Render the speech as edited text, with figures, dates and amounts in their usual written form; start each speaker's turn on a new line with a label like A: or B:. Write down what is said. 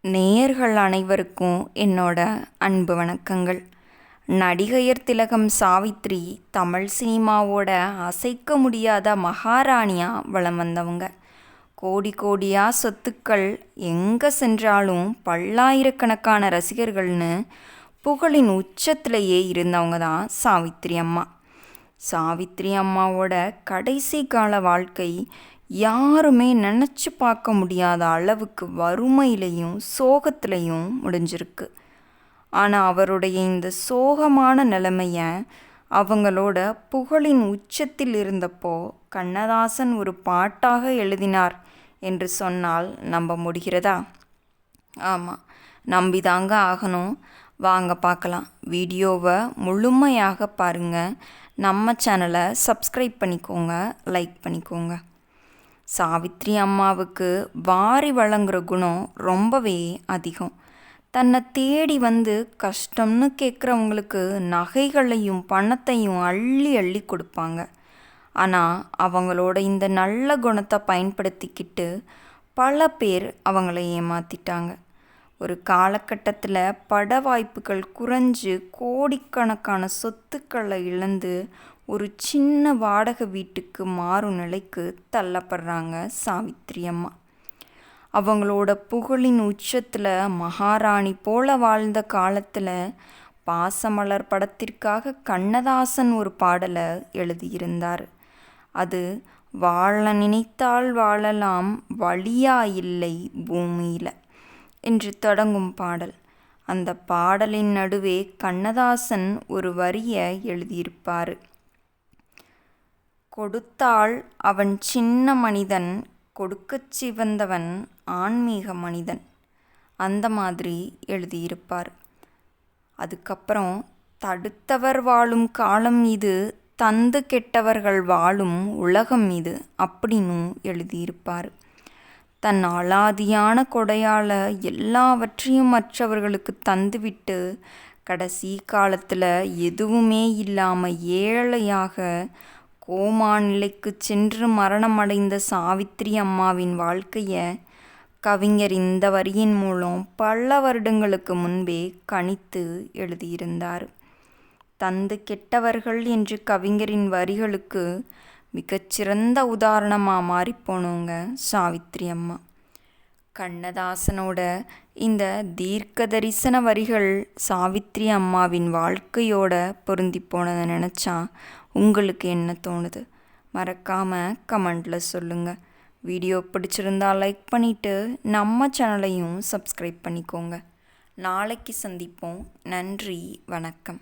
A: நேயர்கள் அனைவருக்கும் என்னோட அன்பு வணக்கங்கள். நடிகையர் திலகம் சாவித்ரி தமிழ் சினிமாவோட அசைக்க முடியாத மகாராணியாக வலம் வந்தவங்க. கோடி கோடியாக சொத்துக்கள், எங்கே சென்றாலும் பல்லாயிரக்கணக்கான ரசிகர்கள்னு புகழின் உச்சத்திலேயே இருந்தவங்க தான் சாவித்ரி அம்மா. சாவித்ரி அம்மாவோட கடைசி கால வாழ்க்கை யாருமே நினச்சி பார்க்க முடியாத அளவுக்கு வறுமையிலையும் சோகத்துலேயும் முடிஞ்சிருக்கு. ஆனால் அவருடைய இந்த சோகமான நிலைமையை அவங்களோட புகழின் உச்சத்தில் இருந்தப்போ கண்ணதாசன் ஒரு பாட்டாக எழுதினார் என்று சொன்னால் நம்ப முடிகிறதா? ஆமாம், நம்பிதாங்க ஆகணும். வாங்க பார்க்கலாம். வீடியோவை முழுமையாக பாருங்கள். நம்ம சேனலை சப்ஸ்கிரைப் பண்ணிக்கோங்க, லைக் பண்ணிக்கோங்க. சாவித்ரி அம்மாவுக்கு வாரி வழங்குற குணம் ரொம்பவே அதிகம். தன்னை தேடி வந்து கஷ்டம்னு கேட்குறவங்களுக்கு நகைகளையும் பணத்தையும் அள்ளி அள்ளி கொடுப்பாங்க. ஆனால் அவங்களோட இந்த நல்ல குணத்தை பயன்படுத்திக்கிட்டு பல பேர் அவங்கள ஏமாற்றிட்டாங்க. ஒரு காலகட்டத்தில் பட வாய்ப்புகள் குறைஞ்சு கோடிக்கணக்கான சொத்துக்களை இழந்து ஒரு சின்ன வாடகை வீட்டுக்கு மாறும் நிலைக்கு தள்ளப்படுறாங்க சாவித்ரி அம்மா. அவங்களோட புகழின் உச்சத்தில் மகாராணி போல வாழ்ந்த காலத்தில் பாசமலர் படத்திற்காக கண்ணதாசன் ஒரு பாடலை எழுதியிருந்தார். அது வாழ நினைத்தால் வாழலாம், வழியா இல்லை பூமியில் என்று தொடங்கும் பாடல். அந்த பாடலின் நடுவே கண்ணதாசன் ஒரு வரியை எழுதியிருப்பார். கொடுத்தால் அவன் சின்ன மனிதன், கொடுக்கச் சிவந்தவன் ஆன்மீக மனிதன். அந்த மாதிரி எழுதியிருப்பார். அதுக்கப்புறம் தடுத்தவர் வாழும் காலம் இது, தந்து கெட்டவர்கள் வாழும் உலகம் இது அப்படின்னு எழுதியிருப்பார். தன் அலாதியான கொடையால் எல்லாவற்றையும் மற்றவர்களுக்கு தந்துவிட்டு கடைசி காலத்தில் எதுவுமே இல்லாமல் ஏழையாக கோமா நிலைக்கு சென்று மரணமடைந்த சாவித்ரி அம்மாவின் வாழ்க்கையை கவிஞர் இந்த வரியின் மூலம் பல வருடங்களுக்கு முன்பே கணித்து எழுதியிருந்தார். தந்து கெட்டவர்கள் என்று கவிஞரின் வரிகளுக்கு மிகச்சிறந்த உதாரணமாக மாறிப்போனவங்க சாவித்ரி அம்மா. கண்ணதாசனோட இந்த தீர்க்க தரிசன வரிகள் சாவித்ரி அம்மாவின் வாழ்க்கையோட பொருந்தி போனதை நினச்சா உங்களுக்கு என்ன தோணுது? மறக்காமல் கமெண்டில் சொல்லுங்கள். வீடியோ பிடிச்சிருந்தால் லைக் பண்ணிவிட்டு நம்ம சேனலையும் சப்ஸ்கிரைப் பண்ணிக்கோங்க. நாளைக்கு சந்திப்போம். நன்றி, வணக்கம்.